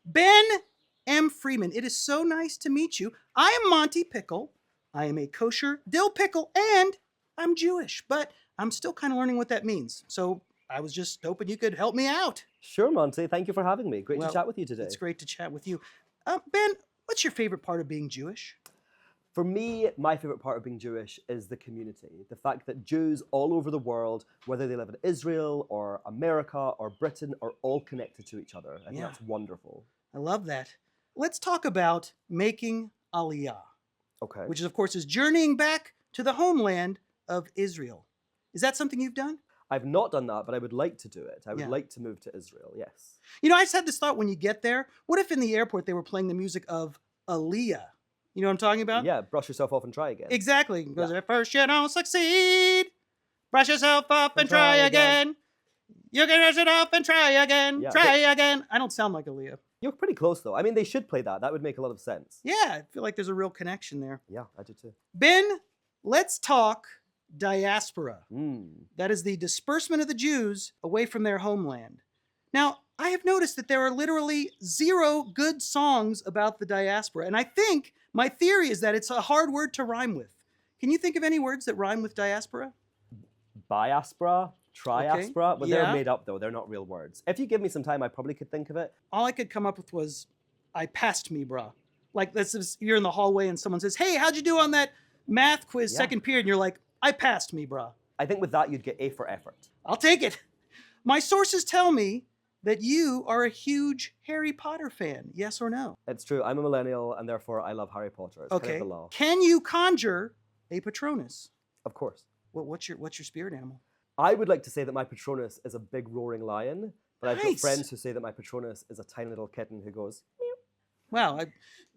Ben M. Freeman, it is so nice to meet you. I am Monty Pickle. I am a kosher dill pickle, and I'm Jewish, but I'm still kind of learning what that means. So I was just hoping you could help me out. Sure, Monty. Thank you for having me. Great to Well, chat with you today. it's great to chat with you. Ben, what's your favorite part of being Jewish? For me, my favorite part of being Jewish is the community. The fact that Jews all over the world, whether they live in Israel or America or Britain, are all connected to each other. I think that's wonderful. I love that. Let's talk about making Aliyah, Okay. which is, of course, is journeying back to the homeland of Israel. Is that something you've done? I've not done that, but I would like to do it. I would Yeah. like to move to Israel, yes. You know, I just had this thought when you get there. What if in the airport they were playing the music of Aliyah? You know what I'm talking about? Yeah, brush yourself off and try again. Exactly. Because Yeah. at first you don't succeed. Brush yourself up and try again. You can brush it up and try again. Yeah, Try again. I don't sound like Aliyah. You're pretty close, though. I mean, they should play that. That would make a lot of sense. Yeah, I feel like there's a real connection there. Yeah, I do too. Ben, let's talk diaspora. Mm. That is the disbursement of the Jews away from their homeland. Now, I have noticed that there are literally 0 good songs about the diaspora. And I think my theory is that it's a hard word to rhyme with. Can you think of any words that rhyme with diaspora? Biaspora, triaspora, but they're yeah. made up, though. They're not real words. If you give me some time, I probably could think of it. All I could come up with was, I passed me, brah. Like, this is, you're in the hallway and someone says, hey, how'd you do on that math quiz Yeah. second period? And you're like, I passed me, brah. I think with that, you'd get A for effort. I'll take it. My sources tell me that you are a huge Harry Potter fan. Yes or no? It's true. I'm a millennial, and therefore I love Harry Potter. It's kind Okay. of the law. Can you conjure a Patronus? Of course. What's your spirit animal? I would like to say that my Patronus is a big roaring lion, but I've got Nice. friends who say that my Patronus is a tiny little kitten who goes, Wow, I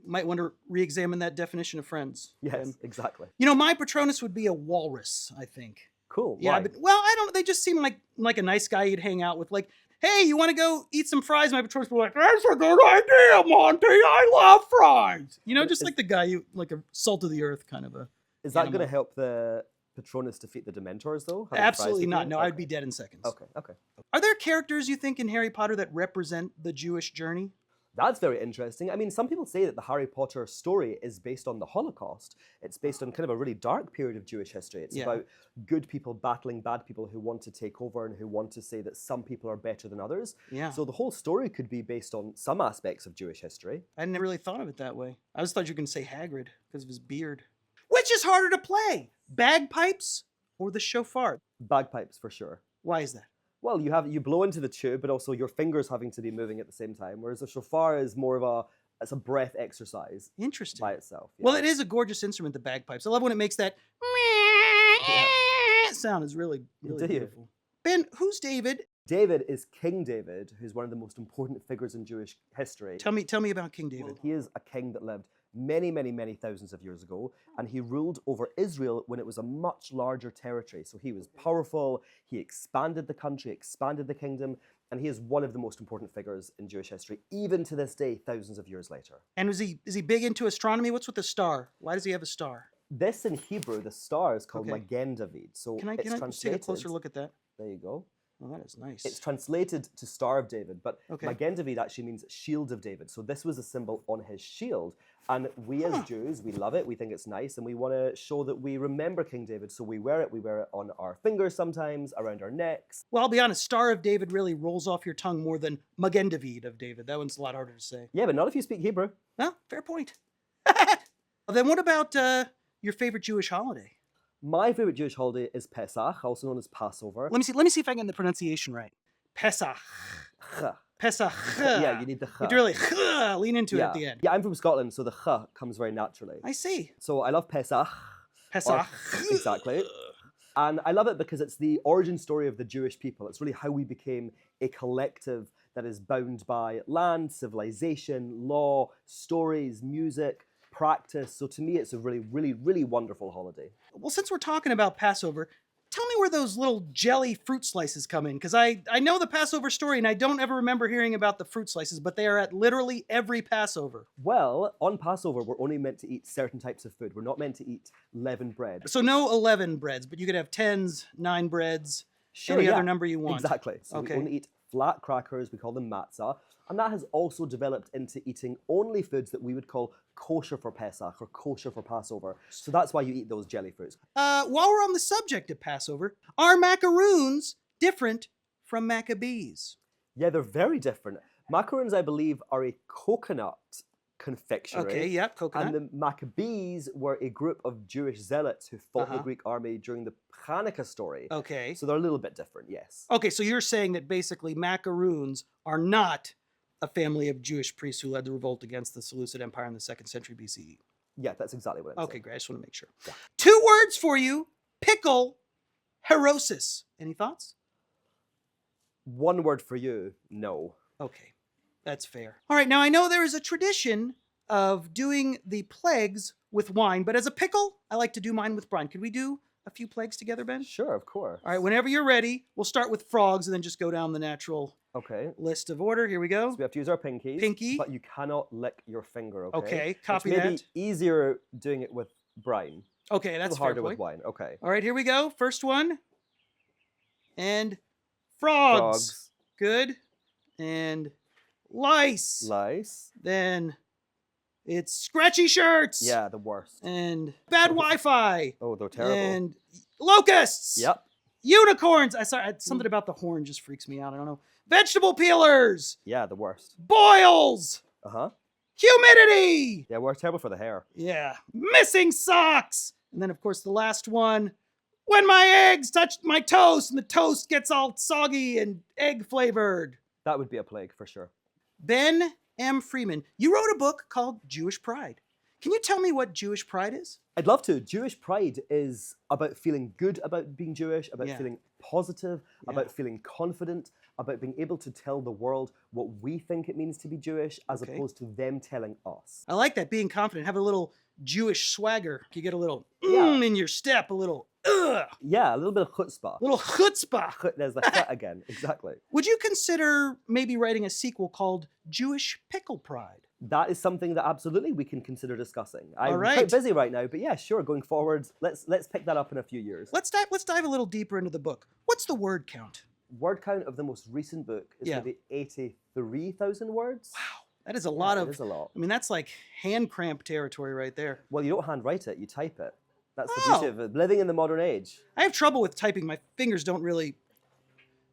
might want to re-examine that definition of friends. yes, exactly. You know, my Patronus would be a walrus, I think. Cool. Yeah, Why? but well, I don't. They just seem like a nice guy you'd hang out with. Like, hey, you want to go eat some fries? My Patronus would be like, that's a good idea, Monty. I love fries. You know, just like the guy you like a salt of the earth kind of a. Is that going animal. to help the Patronus defeat the Dementors, though? Having fries Absolutely with not. you? No, Okay. I'd be dead in seconds. Okay, okay. Are there characters you think in Harry Potter that represent the Jewish journey? That's very interesting. I mean, some people say that the Harry Potter story is based on the Holocaust. It's based on kind of a really dark period of Jewish history. It's Yeah. about good people battling bad people who want to take over and who want to say that some people are better than others. Yeah. So the whole story could be based on some aspects of Jewish history. I never really thought of it that way. I just thought you were going to say Hagrid because of his beard. Which is harder to play, bagpipes or the shofar? Bagpipes, for sure. Why is that? Well, you blow into the tube, but also your fingers having to be moving at the same time, whereas the shofar is more of it's a breath exercise Interesting. by itself. Yeah. Well, it is a gorgeous instrument, the bagpipes. I love when it makes that sound. Is really, really Do you? beautiful. Ben, who's David? David is King David, who's one of the most important figures in Jewish history. Tell me about King David. He is a king that lived many, many, many thousands of years ago, and he ruled over Israel when it was a much larger territory. So he was powerful, he expanded the country, expanded the kingdom, and he is one of the most important figures in Jewish history, even to this day, thousands of years later. And is he big into astronomy? What's with the star? Why does he have a star? This in Hebrew, the star is called Okay. Magen David. So Can I it's take a translated. closer look at that? There you go. Oh, that is nice. It's translated to Star of David, but Okay. Magen David actually means Shield of David. So this was a symbol on his shield. And we as Jews, we love it, we think it's nice, and we want to show that we remember King David. So we wear it on our fingers sometimes, around our necks. Well, I'll be honest, Star of David really rolls off your tongue more than Magen David of David. That one's a lot harder to say. Yeah, but not if you speak Hebrew. Well, fair point. Then what about your favorite Jewish holiday? My favorite Jewish holiday is Pesach, also known as Passover. Let me see if I can get the pronunciation right. Pesach. Ch. Pesach. Yeah, you need the ch. You have to really lean into it yeah. at the end. Yeah, I'm from Scotland, so the ch comes very naturally. I see. So I love Pesach. Pesach. Exactly. And I love it because it's the origin story of the Jewish people. It's really how we became a collective that is bound by land, civilization, law, stories, music, practice. So to me, it's a really, really, really wonderful holiday. Well, since we're talking about Passover, tell me where those little jelly fruit slices come in, because I know the Passover story and I don't ever remember hearing about the fruit slices, but they are at literally every Passover. Well, on Passover, we're only meant to eat certain types of food. We're not meant to eat leavened bread. So no 11 breads, but you could have 10s, 9 breads, any other number you want. Exactly. So Okay. we only eat flat crackers. We call them matzah. And that has also developed into eating only foods that we would call kosher for Pesach or kosher for Passover. So that's why you eat those jelly fruits. While we're on the subject of Passover, are macaroons different from Maccabees? Yeah, they're very different. Macaroons, I believe, are a coconut confectionery. Okay, yep, coconut. And the Maccabees were a group of Jewish zealots who fought the Uh-huh. Greek army during the Hanukkah story. Okay. So they're a little bit different, yes. Okay, so you're saying that basically macaroons are not a family of Jewish priests who led the revolt against the Seleucid Empire in the 2nd century BCE. Yeah, that's exactly what I'm Okay, saying. great. I just want to make sure. Yeah. 2 words for you: pickle, herosis. Any thoughts? One word for you, no. Okay, that's fair. All right, now I know there is a tradition of doing the plagues with wine, but as a pickle, I like to do mine with brine. Could we do a few plagues together, Ben? Sure, of course. All right, whenever you're ready, we'll start with frogs and then just go down the natural Okay. list of order. Here we go. So we have to use our pinkies. Pinky. But you cannot lick your finger, okay? Okay, It's copy maybe that. easier doing it with brine. Okay, A that's little fair harder point. with wine. Okay. All right, here we go. First one. And frogs. Frogs. Good. And lice. Lice. Then it's scratchy shirts. Yeah, the worst. And bad Wi-Fi. Oh, they're terrible. And locusts. Yep. Unicorns. Something about the horn just freaks me out. I don't know. Vegetable peelers. Yeah, the worst. Boils. Uh-huh. Humidity. Yeah, we're terrible for the hair. Yeah. Missing socks. And then, of course, the last one. When my eggs touch my toast and the toast gets all soggy and egg flavored. That would be a plague for sure. Ben M. Freeman, you wrote a book called Jewish Pride. Can you tell me what Jewish pride is? I'd love to. Jewish pride is about feeling good about being Jewish, about Yeah. feeling positive, Yeah. about feeling confident, about being able to tell the world what we think it means to be Jewish, as Okay. opposed to them telling us. I like that, being confident. Have a little Jewish swagger. You get a little Yeah. in your step, a little ugh, Yeah, a little bit of chutzpah. little chutzpah. There's the chut again, exactly. Would you consider maybe writing a sequel called Jewish Pickle Pride? That is something that absolutely we can consider discussing. I'm All right. quite busy right now, but yeah, sure, going forward, let's pick that up in a few years. Let's dive a little deeper into the book. What's the word count? Word count of the most recent book is Yeah. maybe 83,000 words. Wow, that is a lot Yeah, of. it is a lot. I mean, that's like hand cramp territory right there. Well, you don't handwrite it, you type it. That's the Oh. beauty of it. Living in the modern age. I have trouble with typing. My fingers don't really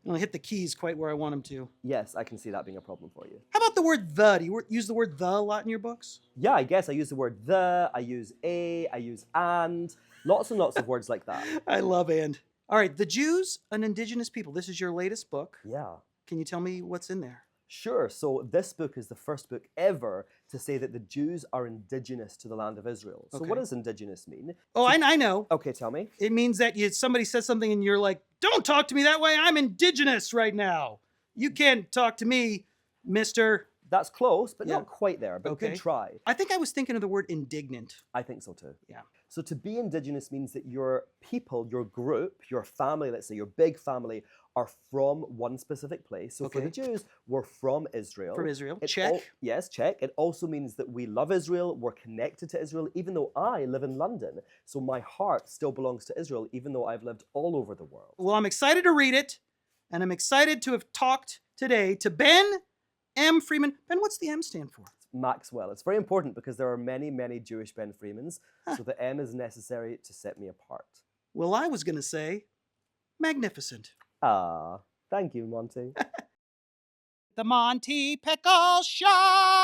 hit the keys quite where I want them to. Yes, I can see that being a problem for you. How about the word the? Do you use the word the a lot in your books? Yeah, I guess I use the word the, I use a, I use and. Lots and lots of words like that. I love and. All right, The Jews, an Indigenous People. This is your latest book. Yeah. Can you tell me what's in there? Sure. So this book is the first book ever to say that the Jews are indigenous to the land of Israel. So what Okay. does indigenous mean? Oh, I know. Okay, tell me. It means that somebody says something and you're like, don't talk to me that way. I'm indigenous right now. You can't talk to me, mister. That's close, but Yeah. not quite there, but Okay. good try. I think I was thinking of the word indignant. I think so too. Yeah. So to be indigenous means that your people, your group, your family, let's say your big family, are from one specific place. So for Okay. the Jews, we're from Israel. From Israel. It Check. yes, check. It also means that we love Israel, we're connected to Israel, even though I live in London. So my heart still belongs to Israel, even though I've lived all over the world. Well, I'm excited to read it, and I'm excited to have talked today to Ben M. Freeman. Ben, what's the M stand for? Maxwell. It's very important because there are many, many Jewish Ben Freemans. Huh. So the M is necessary to set me apart. Well, I was going to say magnificent. Ah, thank you, Monty. The Monty Pickle Show!